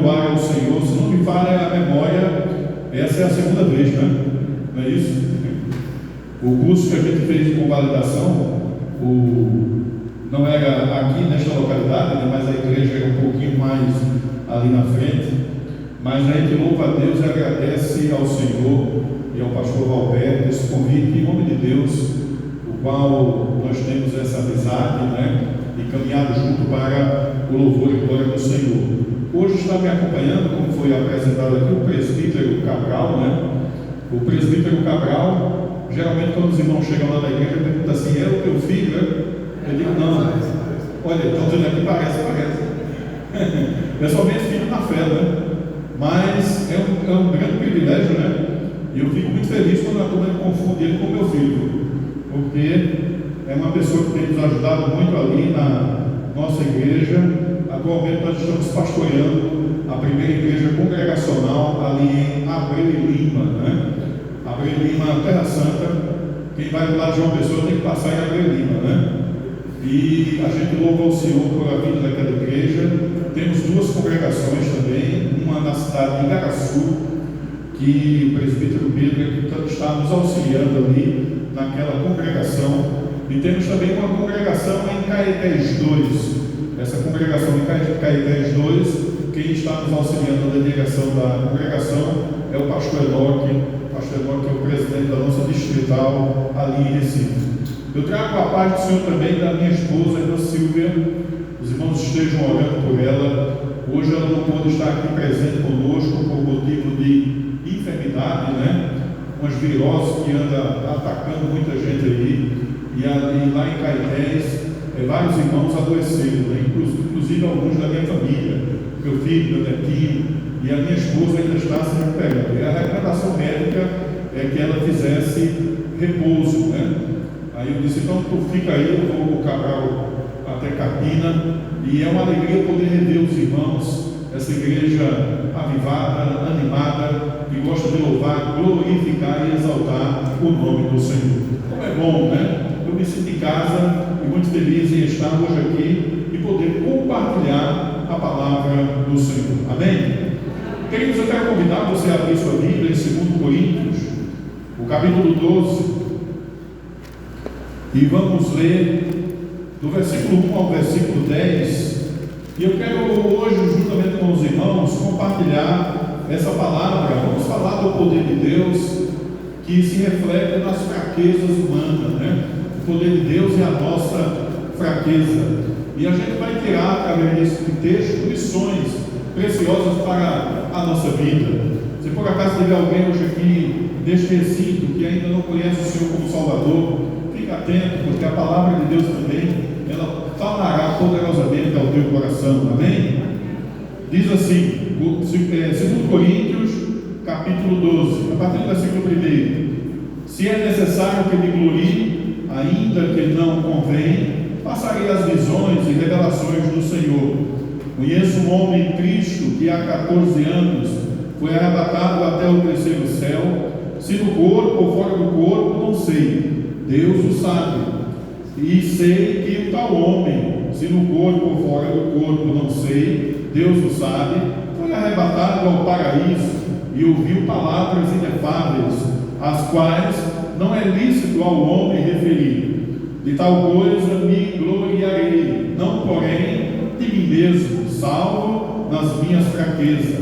cultuar ao Senhor. Se não me falha a memória, essa é a segunda vez, né? Não é isso? O curso que a gente fez de convalidação, não era aqui nesta localidade, né? Mas a igreja era um pouquinho mais ali na frente. Mas a gente louva a Deus e agradece ao Senhor e ao pastor Valberto esse convite em nome de Deus, o qual nós temos essa amizade, né? E caminhado junto para o louvor e glória do Senhor. Hoje está me acompanhando, como foi apresentado aqui, o presbítero Cabral, né? O presbítero Cabral, geralmente quando os irmãos chegam lá na igreja, perguntam assim: é o teu filho? É? Eu digo: não. Olha, estão dizendo aqui, parece. É somente filho na fé, né? Mas é um grande privilégio, né? E eu fico muito feliz quando a turma confunde ele com meu filho, porque é uma pessoa que tem nos ajudado muito ali na nossa igreja. Atualmente nós estamos pastoreando a primeira igreja congregacional ali em Abreu e Lima, né? Abreu e Lima, Terra Santa. Quem vai do lado de João Pessoa tem que passar em Abreu e Lima, né? E a gente louva ao Senhor por a vida daquela igreja. Temos duas congregações também, uma na cidade de Igaraçu, que o presbítero Pedro está nos auxiliando ali naquela congregação. E temos também uma congregação em Caetés 2. Essa congregação em Caetés 2, quem está nos auxiliando na direção da congregação é o pastor Enoque. O pastor Enoque é o presidente da nossa distrital ali em Recife. Eu trago a paz do Senhor também da minha esposa, a irmã Silvia. Os irmãos estejam orando por ela. Hoje ela não pôde estar aqui presente conosco por motivo de enfermidade, né? Umas viroses que andam atacando muita gente aí. E lá em Caetés, vários irmãos adoeceram, né? Inclusive alguns da minha família, meu filho, meu netinho, e a minha esposa ainda está se recuperando. E a recomendação médica é que ela fizesse repouso, né? Aí eu disse: então tu fica aí, eu vou com o Cabral até Carpina, e é uma alegria poder rever os irmãos, essa igreja avivada, animada, que gosta de louvar, glorificar e exaltar o nome do Senhor. Como é bom, né? Eu me sinto em casa e muito feliz em estar hoje aqui e poder compartilhar a palavra do Senhor. Amém? Queridos, eu quero convidar você a abrir sua Bíblia em 2 Coríntios, o capítulo 12, e vamos ler do versículo 1 ao versículo 10. E eu quero hoje, juntamente com os irmãos, compartilhar essa palavra. Vamos falar do poder de Deus que se reflete nas fraquezas humanas, né? O poder de Deus é a nossa fraqueza. E a gente vai tirar, através desse texto, lições preciosas para a nossa vida. Se por acaso tiver alguém hoje aqui neste recinto que ainda não conhece o Senhor como Salvador, fique atento, porque a palavra de Deus também, ela falará poderosamente ao teu coração. Amém? Diz assim, 2 Coríntios, capítulo 12, a partir do versículo 1: se é necessário que me glorie, ainda que não convém, passarei as visões e revelações do Senhor. Conheço um homem em Cristo que há 14 anos foi arrebatado até o terceiro céu, se no corpo ou fora do corpo, não sei, Deus o sabe. E sei que o tal homem, se no corpo ou fora do corpo, não sei, Deus o sabe, foi arrebatado ao paraíso e ouviu palavras inefáveis, as quais não é lícito ao homem referir. De tal coisa me gloriarei, não porém de mim mesmo, salvo nas minhas fraquezas.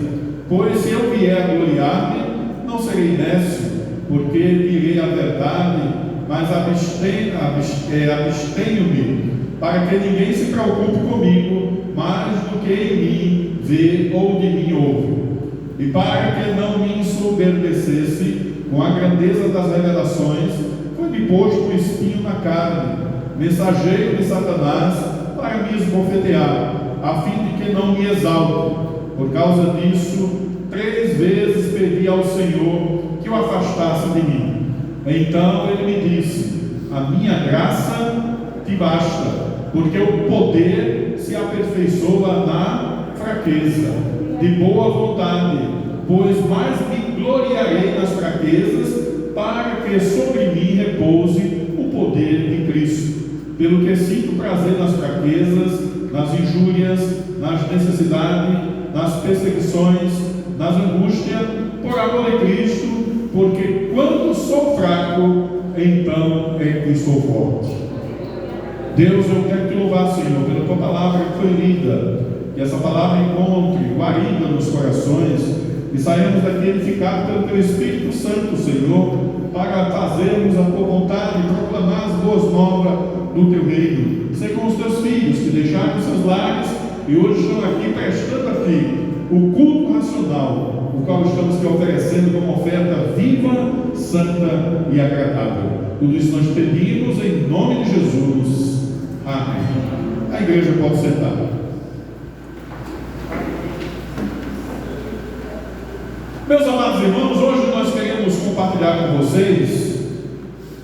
Pois se eu vier a gloriar-me, não serei nécio, porque direi a verdade, mas abstenho-me, para que ninguém se preocupe comigo mais do que em mim vê ou de mim ouve, e para que não me ensoberbecesse com a grandeza das revelações, foi-me posto um espinho na carne, mensageiro de Satanás, para me esbofetear, a fim de que não me exalte. Por causa disso, 3 vezes pedi ao Senhor que o afastasse de mim. Então ele me disse: a minha graça te basta, porque o poder se aperfeiçoa na fraqueza. De boa vontade, pois mais me gloriarei nas fraquezas, para que sobre mim repouse o poder de Cristo. Pelo que sinto prazer nas fraquezas, nas injúrias, nas necessidades, nas perseguições, nas angústias, por amor de Cristo, porque quando sou fraco, então é que sou forte. Deus, eu quero te louvar, Senhor, pela tua palavra que foi lida, que essa palavra encontre guarida nos corações e saímos daqui edificados pelo teu Espírito Santo, Senhor, para fazermos a tua vontade e proclamar as boas novas do teu reino. Sei com os teus filhos que deixaram seus lares e hoje estão aqui prestando a ti o culto racional, o qual estamos te oferecendo como oferta viva, santa e agradável. Tudo isso nós pedimos em nome de Jesus. Amém. A igreja pode sentar. Meus amados irmãos, hoje nós queremos compartilhar com vocês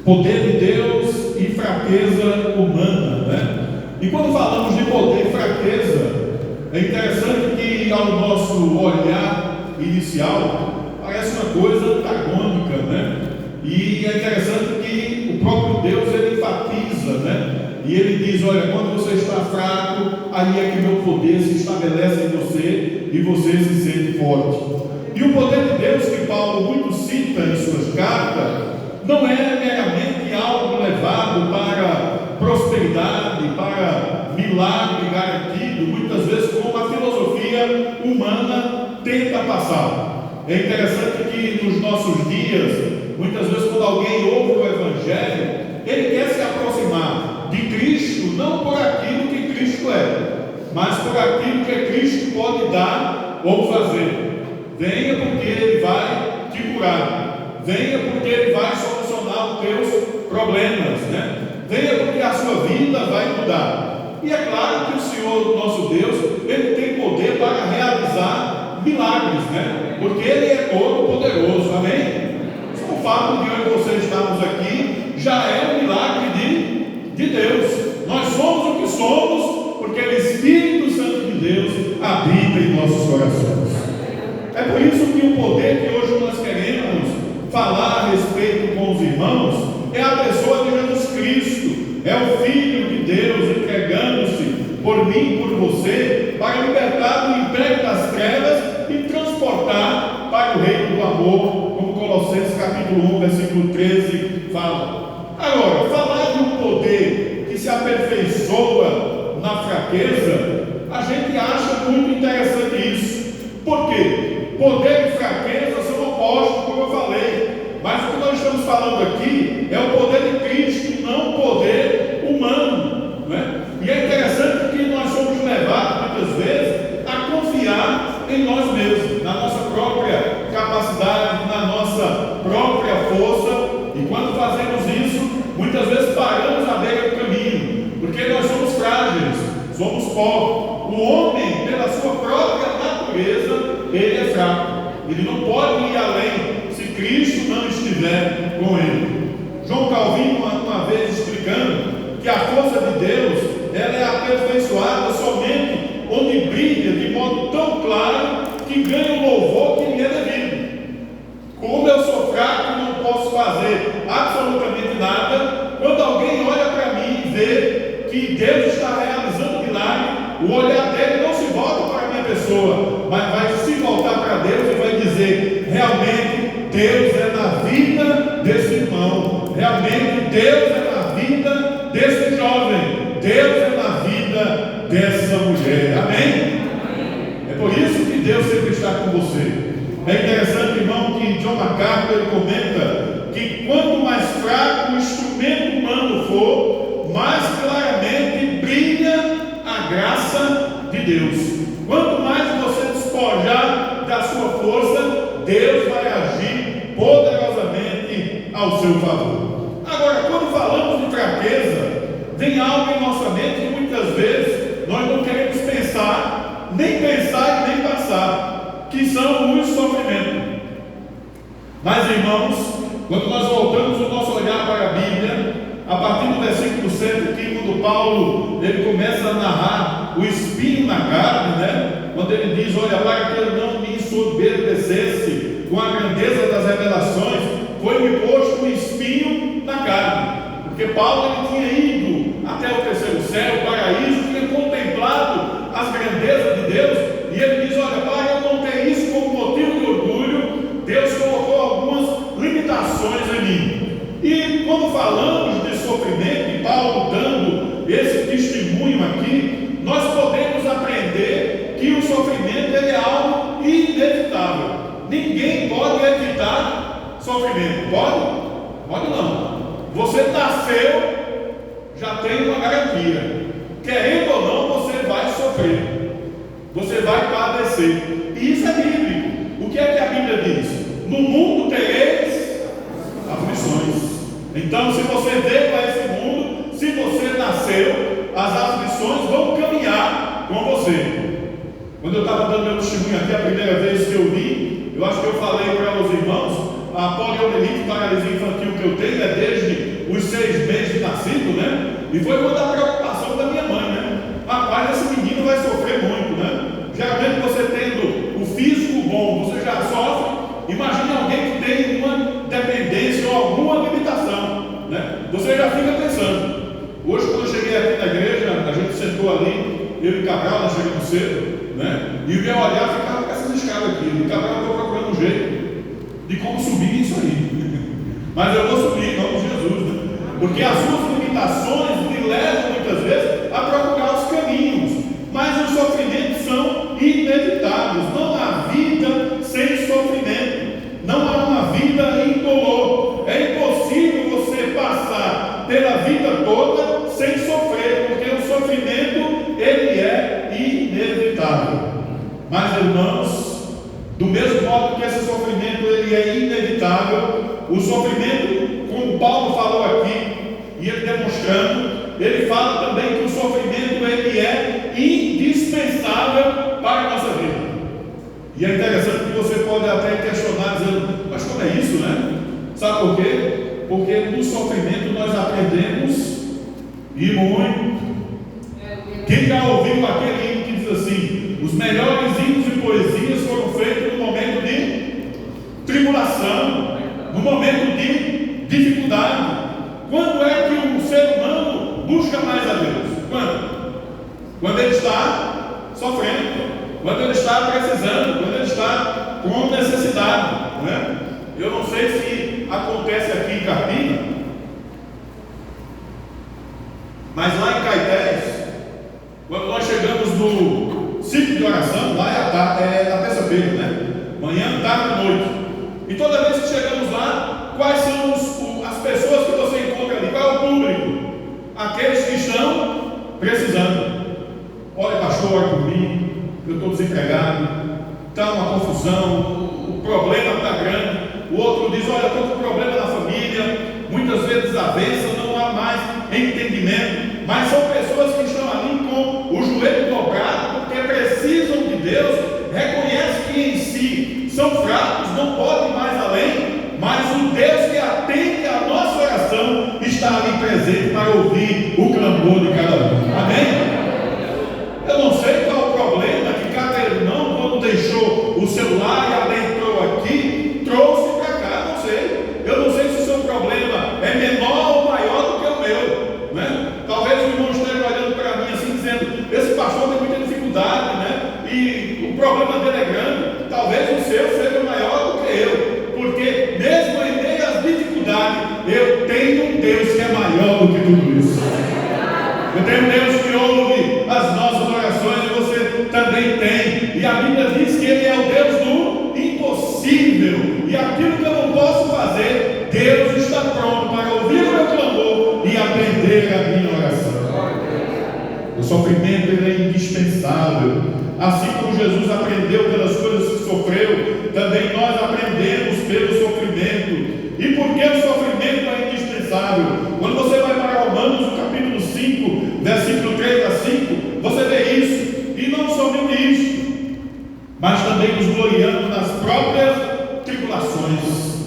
poder de Deus e fraqueza humana, né? E quando falamos de poder e fraqueza, é interessante que ao nosso olhar inicial parece uma coisa antagônica, né? E é interessante que o próprio Deus ele enfatiza, né? E ele diz: olha, quando você está fraco, aí é que meu poder se estabelece em você e você se sente forte. E o poder de Deus que Paulo muito cita em suas cartas não é meramente algo levado para prosperidade, para milagre garantido, muitas vezes como a filosofia humana tenta passar. É interessante que nos nossos dias, muitas vezes quando alguém ouve o Evangelho, ele quer se aproximar de Cristo, não por aquilo que Cristo é, mas por aquilo que Cristo pode dar ou fazer. Venha porque Ele vai te curar, venha porque Ele vai solucionar os teus problemas, né? Venha porque a sua vida vai mudar. E é claro que o Senhor, nosso Deus, Ele tem poder para realizar milagres, né? Porque Ele é todo poderoso, amém? O fato de eu e você estarmos aqui já é um milagre de Deus. Nós somos o que somos porque o Espírito Santo de Deus habita em nossos corações. É por isso que o poder que hoje nós queremos falar a respeito com os irmãos é a pessoa de Jesus Cristo, é o Filho de Deus entregando-se por mim e por você para libertar do império das trevas e transportar para o reino do amor, como Colossenses capítulo 1, versículo 13 fala. Agora, falar de um poder que se aperfeiçoa na fraqueza, a gente acha muito interessante isso. Por quê? Poder e fraqueza são opostos, como eu falei, mas o que nós estamos falando aqui é o poder de Cristo, não o poder humano, né? E é interessante que nós somos levados muitas vezes a confiar em nós mesmos, na nossa própria capacidade, na nossa própria força, e quando fazemos isso, muitas vezes paramos à beira do caminho, porque nós somos frágeis, somos pó. O homem, pela sua própria natureza, ele é fraco, ele não pode ir além se Cristo não estiver com ele. João Calvino, uma vez explicando que a força de Deus ela é aperfeiçoada somente onde brilha de modo tão claro que ganha o louvor que lhe é devido. Como eu sou fraco e não posso fazer absolutamente nada, quando alguém olha para mim e vê que Deus está realizando milagre, o olhar dele não se volta para a minha pessoa, mas vai se voltar para Deus e vai dizer: realmente Deus é na vida desse irmão, realmente Deus é na vida desse jovem, Deus é na vida dessa mulher, amém? É por isso que Deus sempre está com você. É interessante, irmão, que John MacArthur comenta que quanto mais fraco o instrumento humano for, mais claramente brilha a graça de Deus. Quanto mais você despojar da sua força, Deus vai agir poderosamente ao seu favor. Agora, quando falamos de fraqueza, vem algo em nossa mente que muitas vezes nós não queremos pensar e nem passar, que são os sofrimentos. Mas, irmãos, quando nós voltamos o nosso olhar para a Bíblia, a partir do versículo 7 aqui, quando Paulo ele começa a narrar o espinho na carne, né? Quando ele diz: olha, para que eu não me ensoberbecesse com a grandeza das revelações, foi-me posto um espinho na carne. Porque Paulo ele tinha ido até o terceiro céu, o paraíso, tinha contemplado as grandezas de Deus, e ele diz: olha, sofrimento. Pode? Pode não. Você nasceu, já tem uma garantia. Querendo ou não, você vai sofrer. Você vai padecer. E isso é bíblico. O que é que a Bíblia diz? No mundo tereis aflições. Então, se você veio a esse mundo, se você nasceu, as aflições vão caminhar com você. Quando eu estava dando meu testemunho aqui, a primeira vez que eu vi, eu acho que eu falei para os irmãos, a poliomielite, paralisia infantil que eu tenho é desde os 6 meses de nascido, né? E foi uma da preocupação da minha mãe, né? Rapaz, esse menino vai sofrer muito, né? Geralmente você tendo o físico bom, você já sofre. Imagina alguém que tem uma dependência ou alguma limitação, né? Você já fica pensando. Hoje, quando eu cheguei aqui na igreja, a gente sentou ali, eu e Cabral, nós chegamos cedo, né? E o meu olhar ficava com essas escadas aqui. E Cabral, eu estou procurando um jeito de como subir isso aí. Mas eu vou subir em nome de Jesus, né? Porque as suas limitações me levam muitas vezes a procurar os caminhos. Mas os sofrimentos são inevitáveis. Não há vida sem sofrimento. Não há uma vida indolor. É impossível você passar pela vida toda sem sofrer, porque o sofrimento ele é inevitável. Mas, irmãos, do mesmo modo que esse sofrimento ele é inevitável, o sofrimento, como Paulo falou aqui, e ele demonstrando, ele fala também que o sofrimento ele é indispensável para a nossa vida. E é interessante que você pode até questionar, dizendo, mas como é isso, né? Sabe por quê? Porque no sofrimento nós aprendemos e muito. Quem já ouviu aquele hino que diz assim: os melhores hinos e poesias foram feitos no momento de tribulação, no momento de dificuldade. Quando é que o ser humano busca mais a Deus? Quando? Quando ele está sofrendo, quando ele está precisando, quando ele está com necessidade, né? Eu não sei se acontece aqui em Carpina, mas lá em Caetés, quando nós chegamos no ciclo de oração, lá é na terça-feira, né? Manhã, tarde e noite. E toda vez que chegamos lá, quais são as pessoas que você encontra ali? Qual é o público? Aqueles que estão precisando. Olha, pastor, ora por mim, eu estou desempregado, está uma confusão, o problema está grande. O outro diz, olha, estou com problema na família, muitas vezes desavença, não há mais entendimento. Mas são pessoas que estão ali com o joelho dobrado, porque precisam de Deus, reconhecem que em si são fracos, não podem mais além, mas o Deus que atende a nossa oração está ali presente para ouvir o clamor de cada um. Amém? Eu não sei qual é o problema que cada irmão, quando deixou o celular e adentrou aqui, trouxe para cá, não sei. Eu não sei se o seu problema é menor ou maior do que o meu, né? Talvez o irmão esteja olhando para mim assim, dizendo, esse pastor tem muita dificuldade, né? E o problema dele é grande. Talvez o seu seja maior do que eu, porque mesmo em meio às dificuldades, eu tenho um Deus que é maior do que tudo isso. Eu tenho um Deus que ouve as nossas orações e você também tem. E a Bíblia diz que Ele é o Deus do impossível. E aquilo que eu não posso fazer, Deus está pronto para ouvir o meu clamor e atender a minha oração. O sofrimento ele é indispensável. Assim como Jesus aprendeu pelas coisas que sofreu, também nós aprendemos pelo sofrimento. E por que o sofrimento é indispensável? Quando você vai para Romanos, no capítulo 5, versículo 3 a 5, você vê isso. E não somente isso, mas também nos gloriando nas próprias tribulações.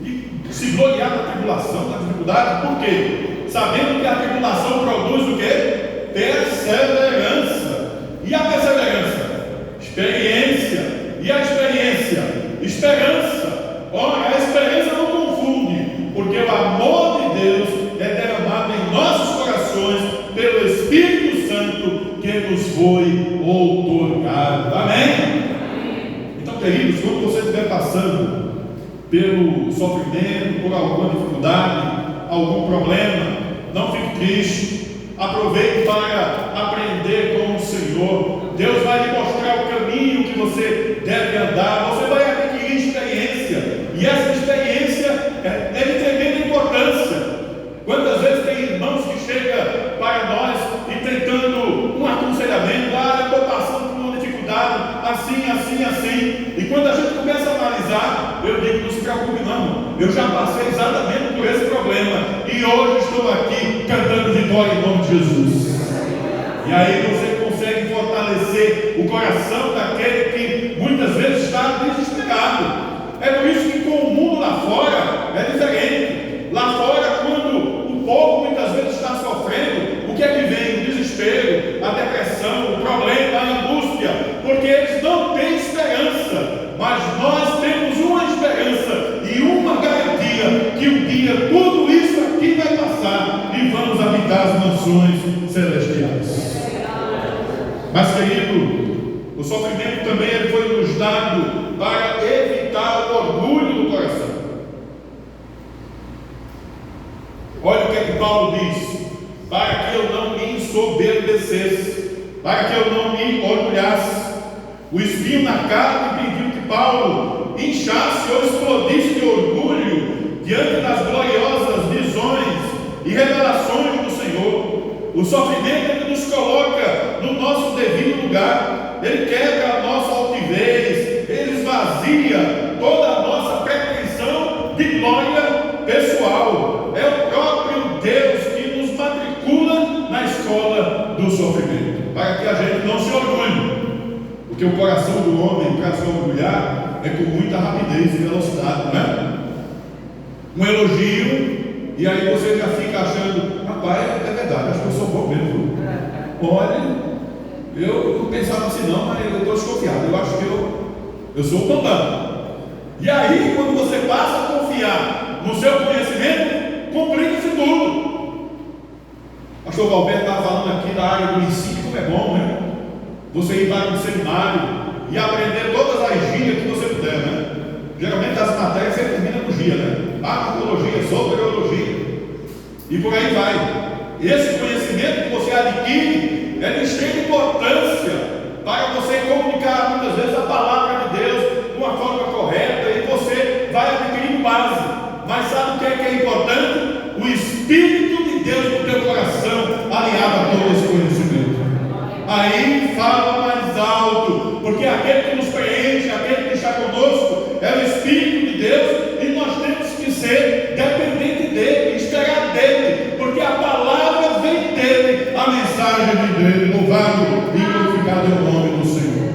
E se gloriar na tribulação, na dificuldade, por quê? Sabendo que a tribulação produz o quê? Perseverança. E a perseverança? Experiência. E a experiência? Esperança. Ora, a esperança não confunde, porque o amor de Deus é derramado em nossos corações pelo Espírito Santo que nos foi outorgado. Amém? Então, queridos, quando você estiver passando pelo sofrimento, por alguma dificuldade, algum problema, não fique triste. Aproveite para aprender com o Senhor. Deus vai lhe mostrar o caminho que você deve andar. Você vai adquirir experiência, e essa experiência assim. E quando a gente começa a analisar, eu digo, não se preocupe não, eu já passei exatamente por esse problema, e hoje estou aqui cantando vitória em nome de Jesus. E aí você consegue fortalecer o coração daquele que muitas vezes está desesperado. É por isso que com o mundo lá fora é diferente. Lá fora, quando o povo muitas vezes está sofrendo, o que é que vem? O desespero, a depressão, o problema, a angústia, porque eles não têm esperança. Mas nós temos uma esperança e uma garantia, que um dia tudo isso aqui vai passar e vamos habitar as mansões celestiais. Mas, querido, o sofrimento também ele foi nos dado para evitar o orgulho do coração. Olha o que é que Paulo diz: para que eu não me ensoberbecesse, para que eu não me orgulhasse. O espinho na carne pediu que Paulo inchasse ou explodisse de orgulho diante das gloriosas visões e revelações do Senhor. O sofrimento ele nos coloca no nosso devido lugar, ele quebra a nossa altivez, ele esvazia toda a nossa pretensão de glória pessoal. É o próprio Deus que nos matricula na escola do sofrimento, para que a gente não se orgulhe, porque o coração do homem, para se orgulhar, é com muita rapidez e velocidade, não é? Um elogio, e aí você já fica achando, rapaz, é verdade, acho que eu sou bom mesmo. Olha, eu não pensava assim não, mas eu estou desconfiado, eu acho que eu sou o bambam. E aí, quando você passa a confiar no seu conhecimento, complica-se tudo. O pastor Valberto estava falando aqui da área do ensino, como é bom, né? Você ir para um seminário e aprender todas as gírias que você puder, né? Geralmente as matérias você termina no dia, né? Arqueologia, soteriologia, e por aí vai. Esse conhecimento que você adquire é de extrema importância para você comunicar muitas vezes a palavra de Deus de uma forma correta, e você vai adquirindo base. Mas sabe o que é importante? O Espírito de Deus no teu coração, aliado a todo esse conhecimento. Aí fala mais alto, porque aquele que nos preenche, aquele que está conosco, é o Espírito de Deus, e nós temos que ser dependente dele, esperar dele, porque a palavra vem dele, a mensagem vem dele. Louvado e glorificado é o nome do Senhor.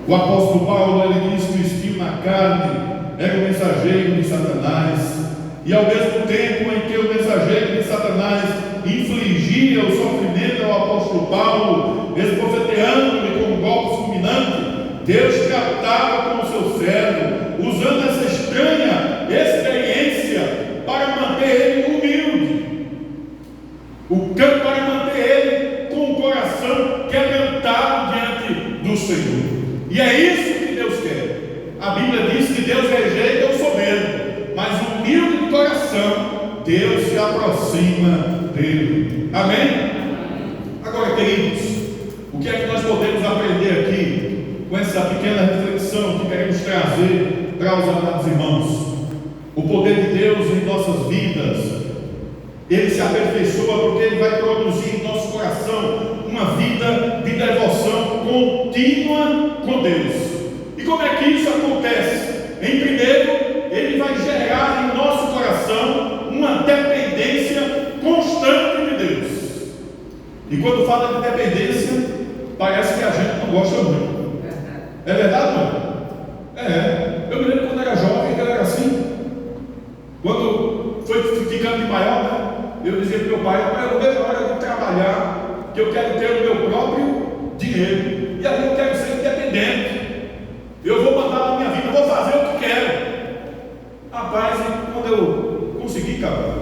O apóstolo Paulo ele diz que o espinho na carne era o mensageiro de Satanás, e ao mesmo tempo em que o mensageiro de Satanás infligia o sofrimento ao apóstolo Paulo, esbofeteando-lhe com golpes fulminantes, Deus tratava com o seu servo, usando essa estranha experiência para manter ele humilde, para manter ele com o coração quebrantado diante do Senhor. E é isso que Deus quer. A Bíblia diz que Deus rejeita o soberbo, mas o humilde de coração, Deus se aproxima dele. Amém? Agora, queridos, o que é que nós podemos aprender aqui com essa pequena reflexão que queremos trazer para os amados irmãos? O poder de Deus em nossas vidas, ele se aperfeiçoa porque ele vai produzir em nosso coração uma vida de devoção contínua com Deus. E como é que isso acontece? Em primeiro, ele vai gerar em nosso coração uma dependência constante de Deus. E quando fala de dependência, parece que a gente não gosta muito. É verdade, não? É. Eu me lembro quando era jovem, que eu era assim. Quando foi ficando de maior, né? Eu dizia para meu pai, eu não vejo a hora de trabalhar, que eu quero ter o meu próprio dinheiro. E aí eu quero ser independente. Eu vou mandar na minha vida, eu vou fazer o que quero. Rapaz, quando eu consegui, cara,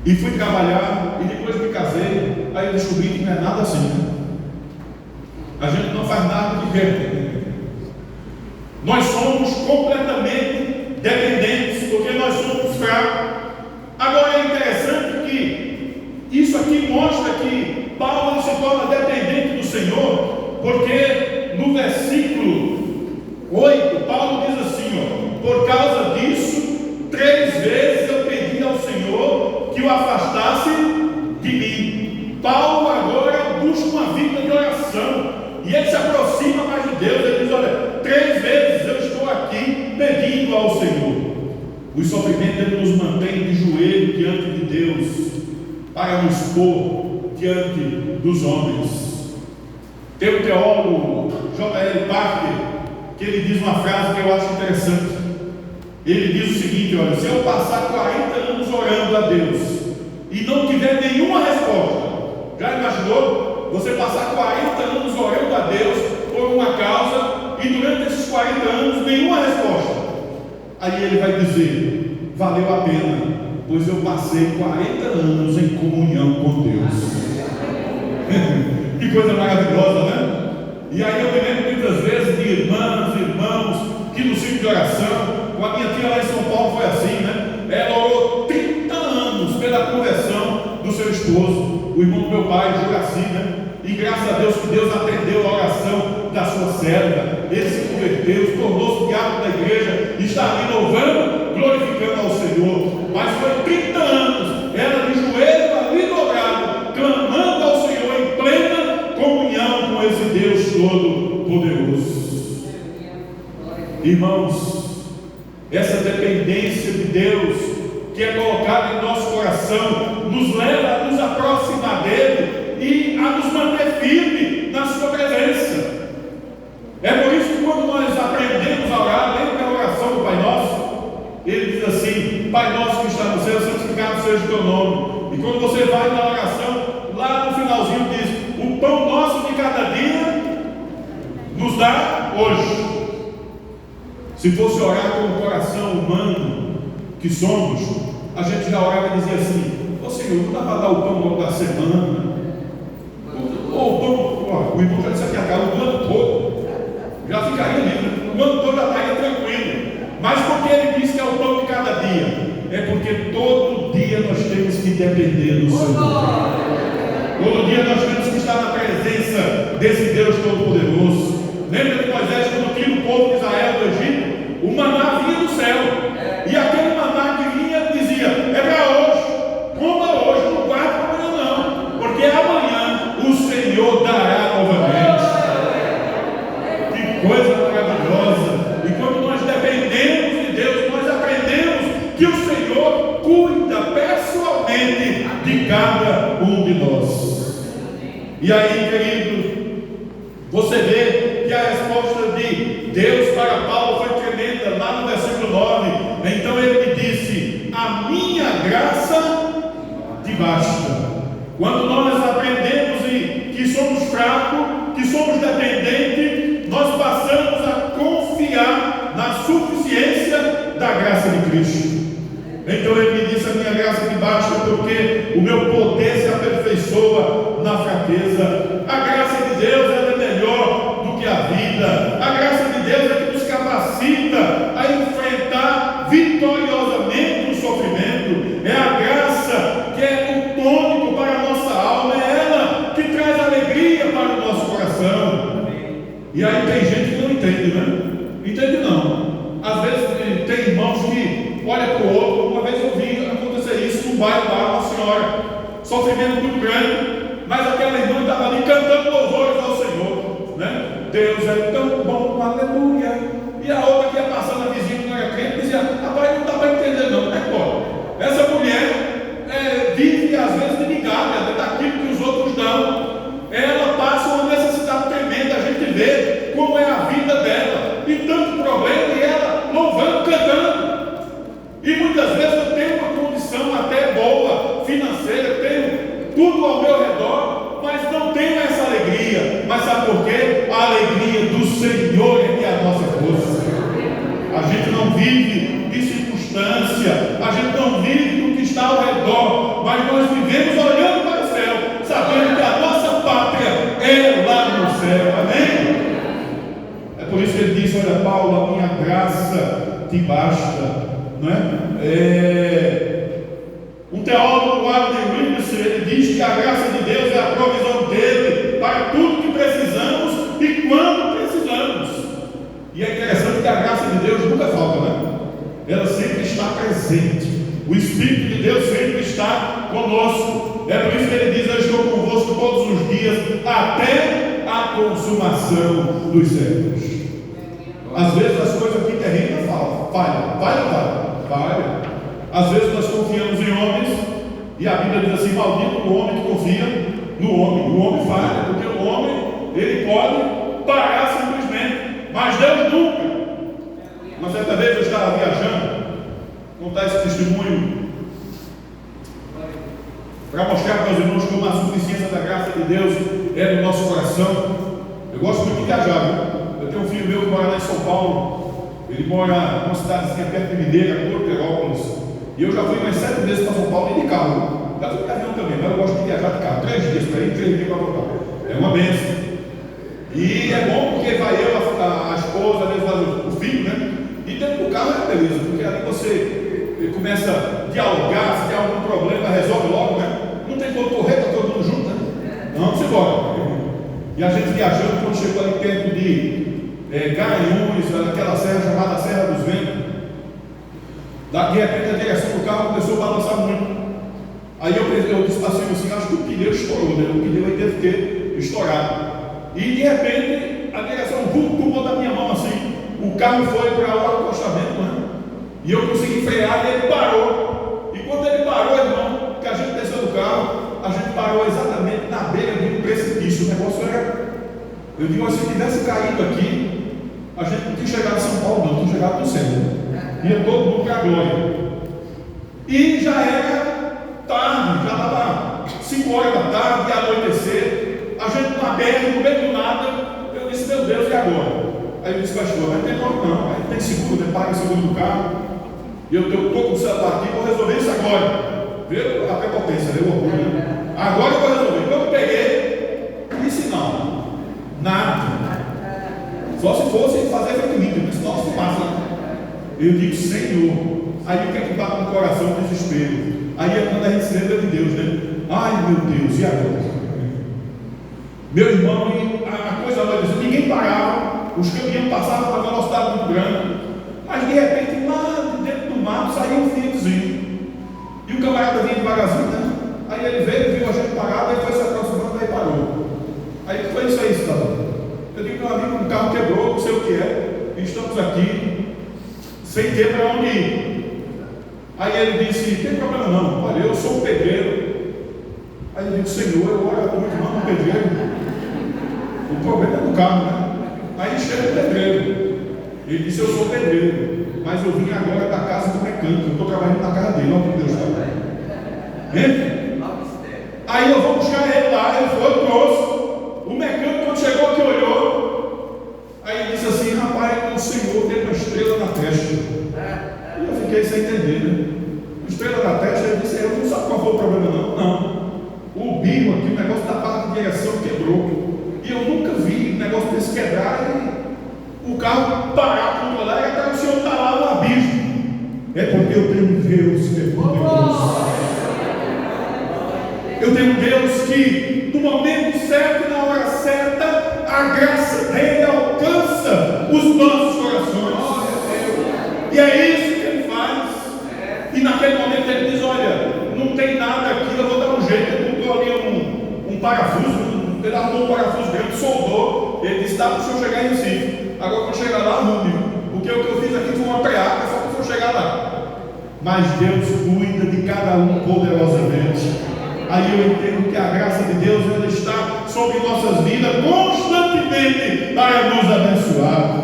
e fui trabalhar, e depois me casei, aí eu descobri que não é nada assim, né? A gente não faz nada que quer. Nós somos completamente dependentes, porque nós somos fracos. Agora é interessante que isso aqui mostra que Paulo se torna dependente do Senhor, porque no versículo 8, Paulo diz assim, ó: por causa disso, 3 vezes eu pedi ao Senhor que o afastasse de mim. Paulo agora busca uma vida de oração, e ele se aproxima mais de Deus. Ele diz: olha, sofrimento ele nos mantém de joelho diante de Deus, para nos pôr diante dos homens. Tem um teólogo, J.L. Parker, que ele diz uma frase que eu acho interessante. Ele diz o seguinte: olha, se eu passar 40 anos orando a Deus e não tiver nenhuma resposta, já imaginou? Você passar 40 anos orando a Deus por uma causa e durante esses 40 anos nenhuma resposta. Aí ele vai dizer: valeu a pena, pois eu passei 40 anos em comunhão com Deus. Que coisa maravilhosa, né? E aí eu me lembro muitas vezes de irmãs e irmãos que no ciclo de oração, com a minha tia lá em São Paulo foi assim, né? Ela orou 30 anos pela conversão do seu esposo, o irmão do meu pai, Juraci, né? E graças a Deus que Deus atendeu a oração da sua serva, ele se converteu, tornou-se diácono da igreja e está ali louvando, glorificando ao Senhor. Mas foi 30 anos, ela de joelho ali dobrado, clamando ao Senhor em plena comunhão com esse Deus Todo-Poderoso. Irmãos, essa dependência de Deus que é colocada em nosso coração nos leva a nos aproximar dele e a nos manter firme na sua presença. É por isso que quando nós aprendemos a orar, lembra a oração do Pai Nosso? Ele diz assim: Pai Nosso que está no céu, santificado seja o teu nome. E quando você vai na oração, lá no finalzinho diz: o pão nosso de cada dia nos dá hoje. Se fosse orar com o coração humano que somos, a gente já orava e dizia assim: ô Senhor, não dá para dar o pão logo da semana? Ou o pão, o irmão já disse aqui, acaba o ano todo, já ficaria livre, o ano todo já estaria tranquilo. Mas porque ele diz que é o pão de cada dia? É porque todo dia nós temos que depender do Senhor. Todo dia nós temos que estar na presença desse Deus Todo-Poderoso. Lembra de Moisés quando tira o povo de Israel do Egito? O maná vinha do céu, e aquele maná que vinha dizia: é para hoje, coma hoje, não guarde para amanhã não, porque amanhã o Senhor dará novamente. Que coisa maravilhosa! E quando nós dependemos de Deus, nós aprendemos que o Senhor cuida pessoalmente de cada um de nós. E aí, querido, você vê que a resposta de Deus para Paulo foi tremenda, lá no versículo 9. Então ele me disse: a minha graça te basta. Quando nós aprendemos que somos fracos, que somos dependentes, nós passamos a confiar na suficiência da graça de Cristo. Então ele me disse: a minha graça te basta, porque o meu poder se aperfeiçoa na fraqueza. A graça de Deus ela é melhor do que a vida. A graça de Deus é que nos capacita a enfrentar vitoriosamente o sofrimento. É a graça que é o tônico para a nossa alma, é ela que traz alegria para o nosso coração. E aí tem gente que não entende, né? Entende não. Às vezes tem irmãos que olham para o outro. Uma vez eu vi acontecer isso num bairro lá, uma senhora, sofrimento muito grande, mas aquela irmã estava ali cantando louvores ao Senhor, né? Deus é tão bom, aleluia. E a outra que ia passando, a vizinha que não era crente, dizia: rapaz, não dá para entender não. É claro, essa mulher vive às vezes de migalha, daquilo que os outros dão. Ela passa uma necessidade tremenda, a gente vê como é a vida dela, e tanto problema, e ela louvando, cantando. E muitas vezes eu tenho uma condição até boa, financeira, tenho tudo ao meu redor, mas não tenho essa alegria. Mas sabe por quê? A alegria do Senhor é que é a nossa força. A gente não vive de circunstância, a gente não vive do que está ao redor, mas nós vivemos olhando para o céu, sabendo que a nossa pátria é lá no céu. Amém? É por isso que ele diz: olha, Paulo, a minha graça te basta. Não é? Um teólogo, Warren Williams, ele diz que a graça de Deus é a provisão dele para tudo que precisamos e quando precisamos. E é interessante que a graça de Deus nunca falta, né? Ela sempre está presente. O Espírito de Deus sempre está conosco. É por isso que ele diz: eu estou convosco todos os dias até a consumação dos séculos. Às vezes as coisas aqui terrenas falham, vai ou não vai? falha. Às vezes nós confiamos em homens, e a Bíblia diz assim: maldito o homem que confia no homem. O homem falha, porque o homem, ele pode parar simplesmente, mas Deus nunca. Uma certa vez eu estava viajando, contar esse testemunho, para mostrar para os irmãos como a suficiência da graça de Deus é no nosso coração. Eu gosto muito de viajar, viu? Eu tenho um filho meu que mora lá em São Paulo. Ele mora numa cidadezinha perto de Mineira, Porterópolis. E eu já fui umas 7 vezes para São Paulo e de carro. Já fui de avião também, mas eu gosto de viajar de carro. 3 dias para ir, 3 dias para voltar. É uma bênção. E é bom porque vai eu, a esposa, às vezes vai o filho, né? E dentro do carro é beleza, porque ali você começa a dialogar, se tem algum problema, resolve logo, né? Não tem como correr, está todo mundo junto, né? Não, vamos embora. E a gente viajando, quando chegou ali perto de Garanhuns, naquela serra chamada Serra dos Ventos, de repente a direção do carro começou a balançar muito. Aí eu disse assim, acho que o pneu estourou, né? O pneu aí deve ter estourado. E de repente a direção pulou da minha mão assim. O carro foi para o acostamento, né? E eu consegui frear e ele parou. E quando ele parou, irmão, que a gente desceu do carro, a gente parou exatamente na beira de um precipício. O negócio era. Eu digo, se tivesse caído aqui, a gente não tinha chegado em São Paulo, não, tinha chegado no céu. Ia todo mundo para a glória. E já era tarde, já estava 5 horas da tarde, ia anoitecer. A gente na BR, no meio do nada, eu disse, meu Deus, e agora? Aí eu disse, pastor, mas não tem como não, aí tem seguro, né? Paga seguro do carro. E eu estou com o celular aqui, vou resolver isso agora. Viu a prepotência, o orgulho, né? Agora eu vou resolver. Quando eu peguei, disse não, nada. Só se fosse fazer feito vídeo, mas senão se passa. Eu digo, Senhor. Aí o que é que bate no coração? O desespero. Aí é quando a gente se lembra de Deus, né? Ai meu Deus, e agora? Meu irmão, a coisa lá, ninguém parava. Os caminhões passavam com uma velocidade muito grande, mas de repente, lá de dentro do mato, saiu um Fiatzinho. E o camarada vinha devagarzinho, né? Aí ele veio, viu a gente parado, aí foi se aproximando, aí parou. Aí foi isso aí, cidadão. Eu digo, meu amigo, um carro quebrou, não sei o que é, e estamos aqui, sem ter para onde ir. Aí ele disse, tem problema não, olha, eu sou um pedreiro. Aí eu digo, Senhor, eu oro a tua irmã no pedreiro. O problema é no carro, né? Aí chega o pedreiro. Ele disse, eu sou pedreiro, mas eu vim agora da casa do mecânico, eu estou trabalhando na casa dele, olha que Deus está. Aí eu vou buscar ele lá, ele foi, trouxe. O mecânico, quando chegou aqui, olhou. Aí ele disse assim, rapaz, o Senhor tem uma estrela na testa. E eu fiquei sem entender, né? Estrela na testa, ele disse, eu não sabe qual foi o problema não. Não. O bico aqui, o negócio da barra de direção quebrou. E eu nunca vi um negócio desse quebrar e o carro parar, controlar, e até o senhor está lá no abismo. É porque eu tenho um Deus que é poderoso. Eu tenho um Deus que, no momento certo, na hora certa, a graça dele alcança os nossos corações. E é isso que ele faz. E naquele momento ele diz, olha, não tem nada aqui, eu vou dar um jeito. Ele botou ali um parafuso, ele arrumou um parafuso grande, soldou. Ele disse, dá para o senhor chegar em Recife. Agora quando chegar lá, arrume. Porque o que eu fiz aqui foi uma preata, só para o senhor chegar lá. Mas Deus cuida de cada um poderosamente. Aí eu entendo que a graça de Deus, ela está sobre nossas vidas constantemente para nos abençoar.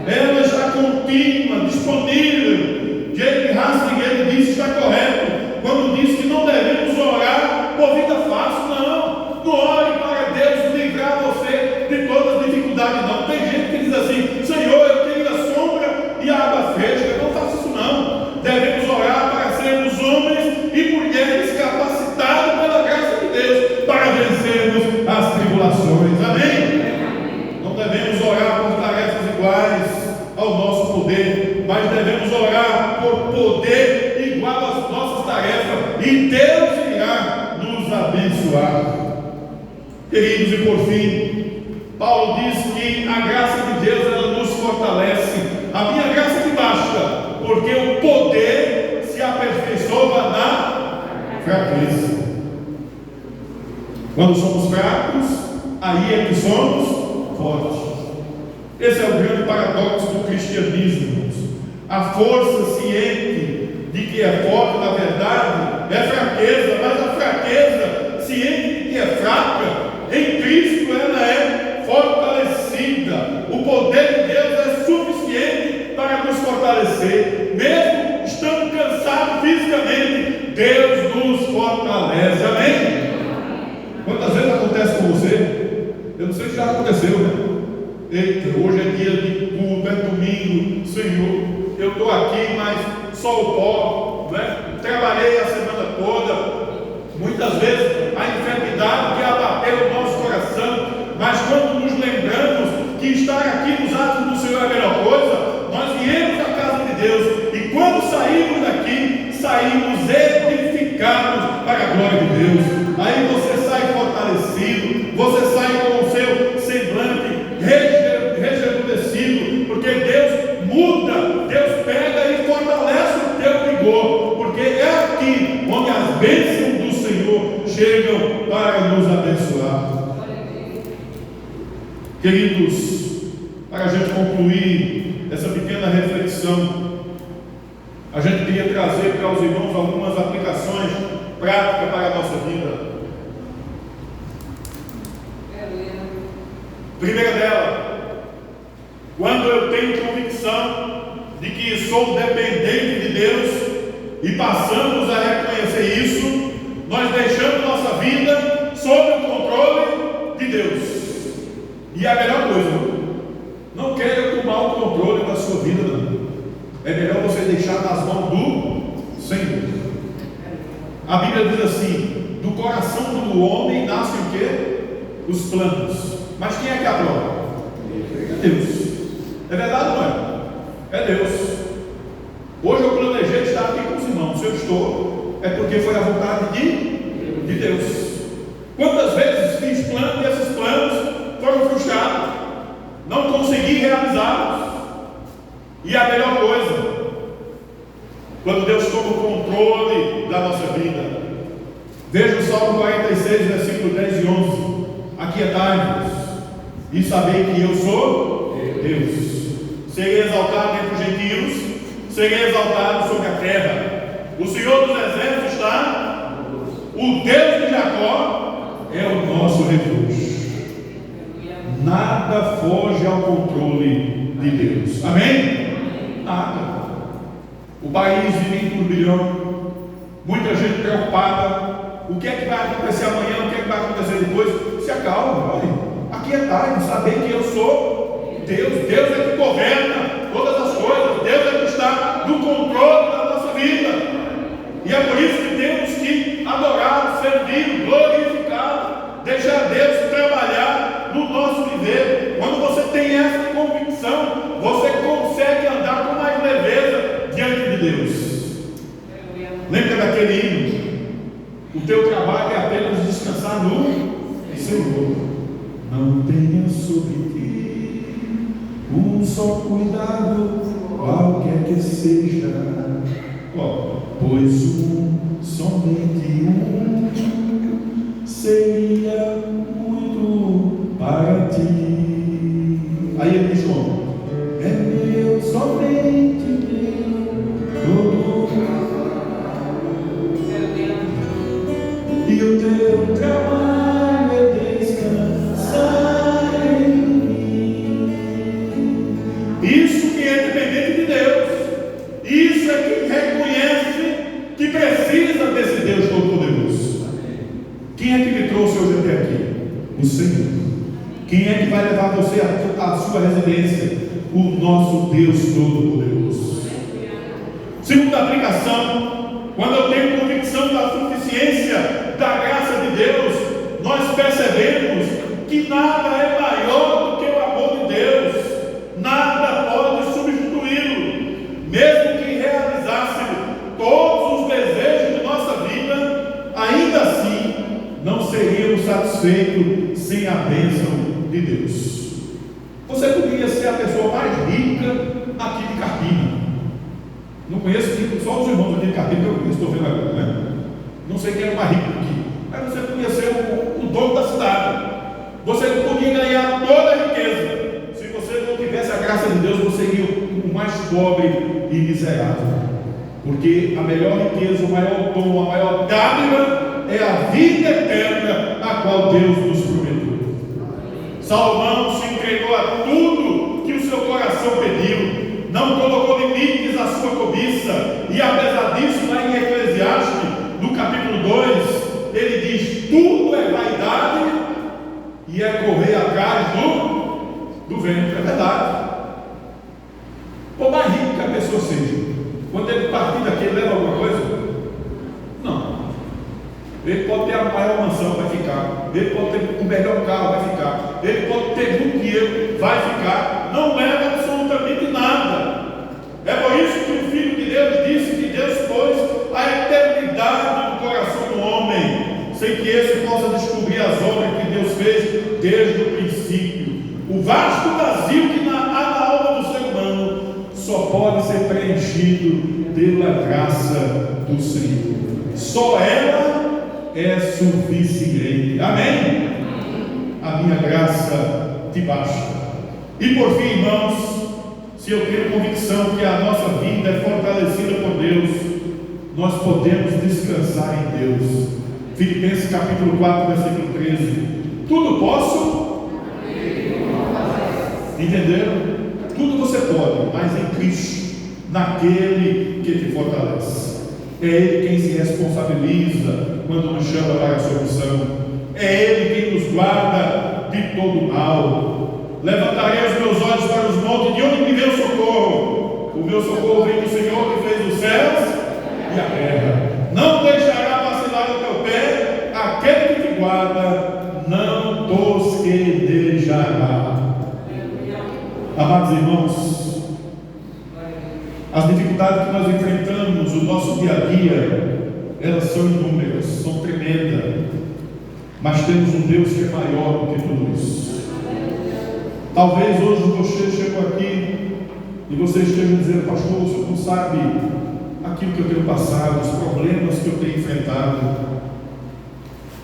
Ela está contínua, disponível. J.B. Hasling, ele disse, está correto quando diz que não devemos orar por vida fácil. Não ore para Deus livrar você de todas as dificuldades, não. Tem gente que diz assim, Senhor, eu tenho a sombra e a água fresca. Não faça isso não. Devemos orar para sermos homens e mulheres capacitados pela graça de Deus para vencermos as tribulações. Amém? Não devemos orar por tarefas iguais ao nosso poder, mas devemos orar por poder igual às nossas tarefas, e Deus irá nos abençoar. Queridos, e por fim, Paulo diz que a graça de Deus, ela nos fortalece. A minha graça me basta, porque o poder se aperfeiçoa na fraqueza. Quando somos fracos, aí é que somos fortes. Esse é o grande paradoxo do cristianismo. A força se enche de que é forte, na verdade, é fraqueza, mas a fraqueza, ciente de que é fraca, em Cristo ela é fortalecida. O poder de Deus é suficiente para nos fortalecer, mesmo estando cansado fisicamente, Deus nos fortalece. Amém? Quantas vezes acontece com você? Eu não sei se já aconteceu, né? Eita, hoje é dia de culto, é domingo, Senhor, eu estou aqui, mas só o pó, né? Trabalhei a semana toda. Muitas vezes a enfermidade quer abater o nosso coração, mas quando nos lembramos que estar aqui nos atos do Senhor é a melhor coisa, nós viemos à casa de Deus, e quando saímos daqui, saímos edificados para a glória de Deus. Aí você sai fortalecido, você sai com o seu semblante rejuvenescido, porque Deus muda, Deus pega e fortalece o teu vigor, porque é aqui onde as bênçãos do Senhor chegam para nos abençoar. Queridos, para a gente concluir essa pequena reflexão, a gente queria trazer para os irmãos algumas aplicações práticas para a nossa vida. Primeira dela, quando eu tenho convicção de que sou dependente de Deus e passamos a reconhecer isso, nós deixamos nossa vida sob o controle de Deus. E a melhor coisa, não quero tomar o controle da sua vida, não. É melhor você deixar nas mãos do Senhor. A Bíblia diz assim: do coração do homem nascem o quê? Os planos. Mas quem é que aprova? É Deus. É verdade ou não é? É Deus. Hoje eu planejei estar aqui com os irmãos. Se eu estou, é porque foi a vontade de Deus. Quantas vezes fiz planos e esses planos foram frustrados, não consegui realizá-los. E a melhor coisa, quando Deus toma o controle da nossa vida. Veja o Salmo 46, versículo 10 e 11. Aquietai-vos e sabei que eu sou Deus. Serei exaltado entre os gentios, serei exaltado sobre a terra. O Senhor dos exércitos está, o Deus de Jacó é o nosso refúgio. Nada foge ao controle de Deus. Amém? Nada. O país vive em turbilhão, muita gente preocupada. O que é que vai acontecer amanhã? O que é que vai acontecer depois? Se acalma, olha. Aquietai-vos, saber que eu sou Deus. Deus é que governa todas as coisas. Deus é que está no controle da nossa vida. E é por isso que temos que adorar, servir, glorificar, deixar Deus trabalhar no nosso viver. Quando você tem essa convicção, você consegue andar com mais leveza diante de Deus. Lembra daquele hino? O teu trabalho é apenas descansar no Senhor. Não tenha sobre ti um só cuidado, qualquer que seja, pois somente um seria muito para ti. Aí ele diz como? É meu, somente meu, todo e o teu trabalho é descansar em mim. Isso que é dependente de Deus. Isso é que reconhece que precisa desse Deus Todo-Poderoso. Quem é que me trouxe hoje até aqui? O Senhor. Quem é que vai levar você à sua residência? O nosso Deus Todo-Poderoso. Segunda aplicação: quando eu tenho convicção da suficiência da graça de Deus, nós percebemos que nada é maior do que o amor de Deus. Nada pode substituí-lo. Mesmo que realizássemos todos os desejos de nossa vida, ainda assim não seríamos satisfeitos sem a bênção de Deus. Você poderia ser a pessoa mais rica aqui de Carpina. Não conheço, só os irmãos aqui de Carpina que eu conheço, estou vendo agora, né? Não sei quem é o mais rico aqui, mas você podia ser o dono da cidade. Você podia ganhar toda a riqueza. Se você não tivesse a graça de Deus, você seria o mais pobre e miserável. Porque a melhor riqueza, o maior dom, a maior dádiva é a vida eterna, a qual Deus nos prometeu. Salomão se entregou a tudo que o seu coração pediu, não colocou limites à sua cobiça, e apesar disso, lá em Eclesiastes, no capítulo 2, ele diz: tudo é vaidade e é correr atrás do vento. É verdade. Por mais rico que a pessoa seja, quando ele partir daqui, ele leva alguma coisa? Não. Ele pode ter a maior mansão, vai ficar. Ele pode ter o melhor carro, vai ficar. Ele pode ter muito dinheiro, vai ficar. Não leva absolutamente nada. É por isso que o Filho de Deus disse que Deus pôs a eternidade no coração do homem, sem que esse possa descobrir as obras que Deus fez desde o princípio. O vasto vazio que há na alma do ser humano só pode ser preenchido pela graça do Senhor. Só ela é suficiente. Amém? A minha graça te basta. E por fim, irmãos, se eu tenho convicção que a nossa vida é fortalecida por Deus, nós podemos descansar em Deus. Filipenses capítulo 4, versículo 13. Tudo posso? Entenderam? Tudo você pode, mas em Cristo, naquele que te fortalece. É Ele quem se responsabiliza quando nos chama para a sua missão. É Ele quem nos guarda de todo mal. Levantarei os meus olhos para os montes, de onde me vem o socorro? O meu socorro vem do Senhor que fez os céus e a terra. Não deixará vacilar o teu pé, aquele que te guarda não tosquenejará. Amados irmãos, as dificuldades que nós enfrentamos no nosso dia a dia, elas são inúmeras, são tremendas, mas temos um Deus que é maior do que tudo isso. Talvez hoje você chegou aqui e você esteja dizendo: pastor, você não sabe aquilo que eu tenho passado, os problemas que eu tenho enfrentado.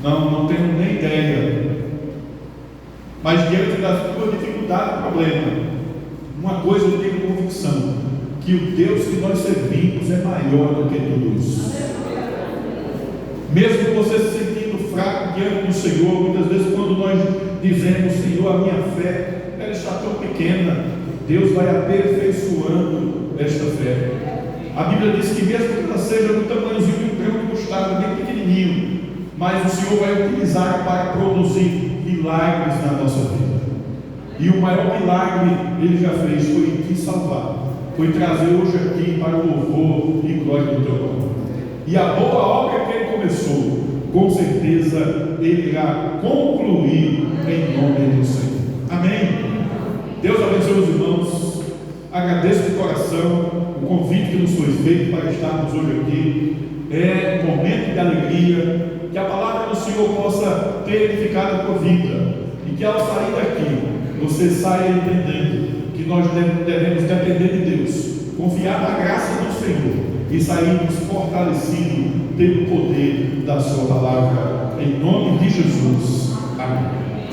Não tenho nem ideia. Mas diante das tuas dificuldades e problemas, uma coisa eu tenho convicção: que o Deus que nós servimos é maior do que tudo isso. Mesmo você se sentindo fraco diante do Senhor, muitas vezes quando nós dizemos: Senhor, a minha fé ela está tão pequena, Deus vai aperfeiçoando esta fé. A Bíblia diz que mesmo que ela seja do tamanhozinho de um grão de mostarda, bem pequenininho, mas o Senhor vai utilizar para produzir milagres na nossa vida. E o maior milagre Ele já fez foi em te salvar, foi trazer hoje aqui para o louvor e glória do teu nome. E a boa obra que Ele começou, com certeza Ele irá concluir em nome do Senhor. Amém? Deus abençoe os irmãos. Agradeço de coração o convite que nos foi feito para estarmos hoje aqui. É um momento de alegria. Que a palavra do Senhor possa ter edificado a tua vida, e que ao sair daqui você saia entendendo que nós devemos depender de Deus, confiar na graça do Senhor e sairmos fortalecidos pelo poder da sua palavra, em nome de Jesus. Amém.